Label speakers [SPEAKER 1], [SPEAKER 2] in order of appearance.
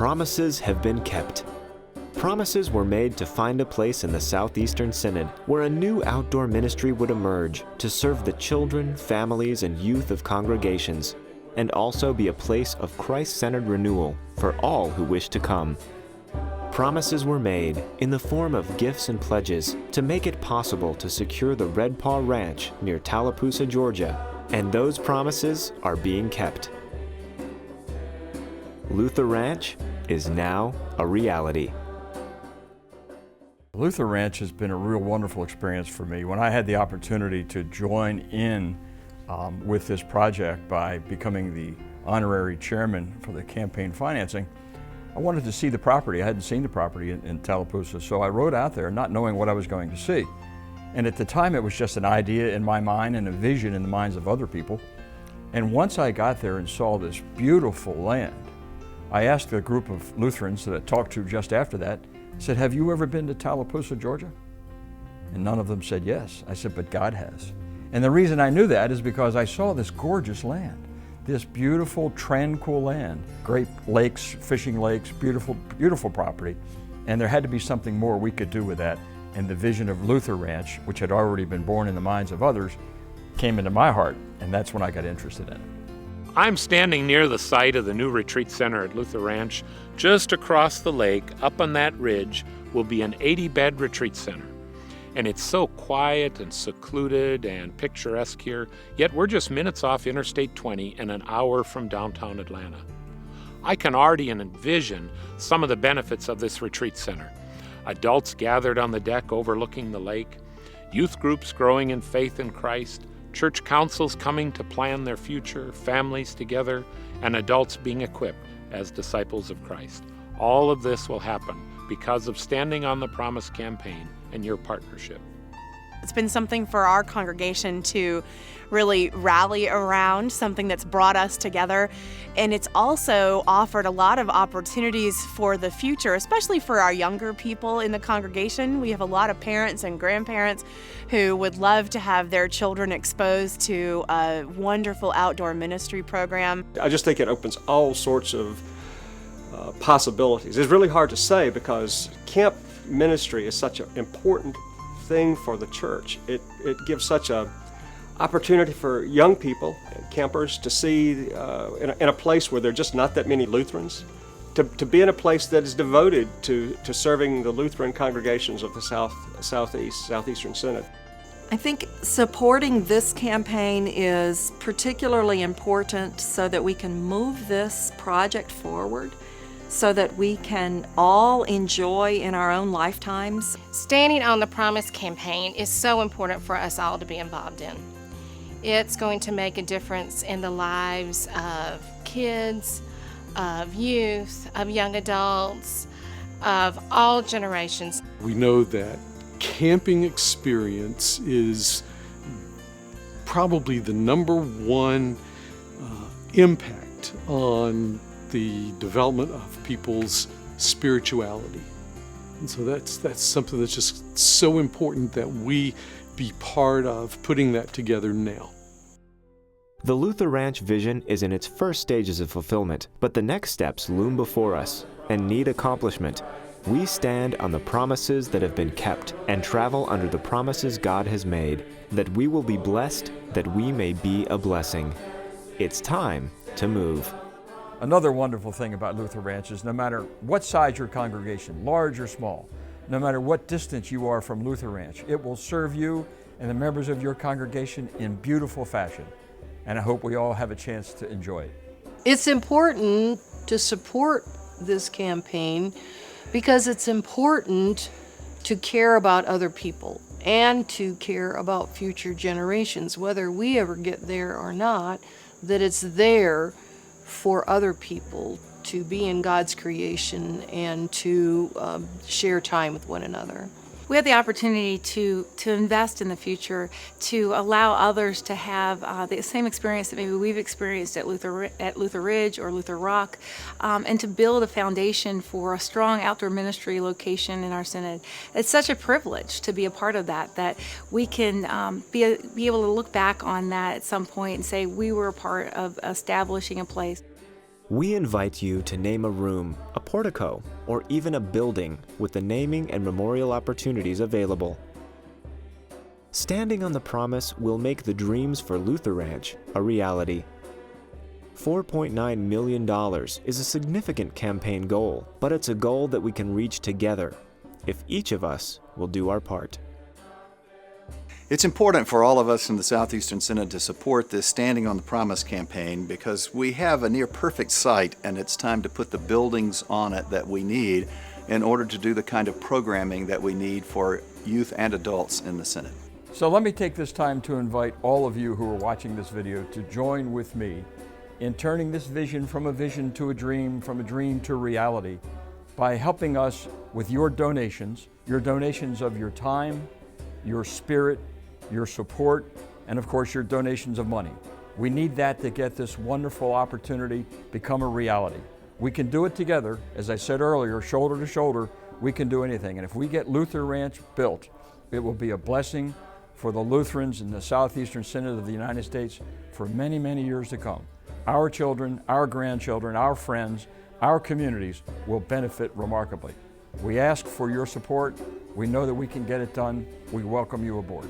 [SPEAKER 1] promises have been kept. Promises were made to find a place in the Southeastern Synod where a new outdoor ministry would emerge to serve the children, families, and youth of congregations, and also be a place of Christ-centered renewal for all who wish to come. Promises were made in the form of gifts and pledges to make it possible to secure the Red Paw Ranch near Tallapoosa, Georgia, and those promises are being kept. Lutheranch is now a reality.
[SPEAKER 2] Lutheranch has been a real wonderful experience for me. When I had the opportunity to join in with this project by becoming the honorary chairman for the campaign financing, I wanted to see the property. I hadn't seen the property in Tallapoosa, so I rode out there not knowing what I was going to see. And at the time it was just an idea in my mind and a vision in the minds of other people. And once I got there and saw this beautiful land, I asked a group of Lutherans that I talked to just after that, I said, "Have you ever been to Tallapoosa, Georgia?" And none of them said yes. I said, "But God has." And the reason I knew that is because I saw this gorgeous land, this beautiful, tranquil land, great lakes, fishing lakes, beautiful, beautiful property. And there had to be something more we could do with that. And the vision of Lutheranch, which had already been born in the minds of others, came into my heart, and that's when I got interested in it.
[SPEAKER 3] I'm standing near the site of the new retreat center at Lutheranch. Just across the lake, up on that ridge, will be an 80-bed retreat center. And it's so quiet and secluded and picturesque here, yet we're just minutes off Interstate 20 and an hour from downtown Atlanta. I can already envision some of the benefits of this retreat center. Adults gathered on the deck overlooking the lake, youth groups growing in faith in Christ, church councils coming to plan their future, families together, and adults being equipped as disciples of Christ. All of this will happen because of Standing on the Promise campaign and your partnership.
[SPEAKER 4] It's been something for our congregation to really rally around, something that's brought us together. And it's also offered a lot of opportunities for the future, especially for our younger people in the congregation. We have a lot of parents and grandparents who would love to have their children exposed to a wonderful outdoor ministry program.
[SPEAKER 5] I just think it opens all sorts of possibilities. It's really hard to say because camp ministry is such an important thing for the church. It gives such a opportunity for young people and campers to see in a place where there are just not that many Lutherans, to be in a place that is devoted to serving the Lutheran congregations of the Southeastern Synod.
[SPEAKER 6] I think supporting this campaign is particularly important so that we can move this project forward, so that we can all enjoy in our own lifetimes.
[SPEAKER 7] Standing on the Promise campaign is so important for us all to be involved in. It's going to make a difference in the lives of kids, of youth, of young adults, of all generations.
[SPEAKER 8] We know that camping experience is probably the number one impact on the development of people's spirituality. And so that's something that's just so important that we be part of putting that together now.
[SPEAKER 1] The Lutheranch vision is in its first stages of fulfillment, but the next steps loom before us and need accomplishment. We stand on the promises that have been kept and travel under the promises God has made, that we will be blessed, that we may be a blessing. It's time to move.
[SPEAKER 2] Another wonderful thing about Lutheranch is no matter what size your congregation, large or small, no matter what distance you are from Lutheranch, it will serve you and the members of your congregation in beautiful fashion. And I hope we all have a chance to enjoy it.
[SPEAKER 9] It's important to support this campaign because it's important to care about other people and to care about future generations, whether we ever get there or not, that it's there for other people to be in God's creation and to share time with one another.
[SPEAKER 10] We have the opportunity to invest in the future, to allow others to have the same experience that maybe we've experienced at Luther Ridge or Luther Rock, and to build a foundation for a strong outdoor ministry location in our synod. It's such a privilege to be a part of that we can be able to look back on that at some point and say we were a part of establishing a place.
[SPEAKER 1] We invite you to name a room, a portico, or even a building with the naming and memorial opportunities available. Standing on the promise will make the dreams for Lutheranch a reality. $4.9 million is a significant campaign goal, but it's a goal that we can reach together if each of us will do our part.
[SPEAKER 11] It's important for all of us in the Southeastern Synod to support this Standing on the Promise campaign because we have a near perfect site and it's time to put the buildings on it that we need in order to do the kind of programming that we need for youth and adults in the Synod.
[SPEAKER 2] So let me take this time to invite all of you who are watching this video to join with me in turning this vision from a vision to a dream, from a dream to reality, by helping us with your donations of your time, your spirit, your support, and of course your donations of money. We need that to get this wonderful opportunity become a reality. We can do it together. As I said earlier, shoulder to shoulder, we can do anything. And if we get Lutheranch built, it will be a blessing for the Lutherans in the Southeastern Synod of the United States for many, many years to come. Our children, our grandchildren, our friends, our communities will benefit remarkably. We ask for your support. We know that we can get it done. We welcome you aboard.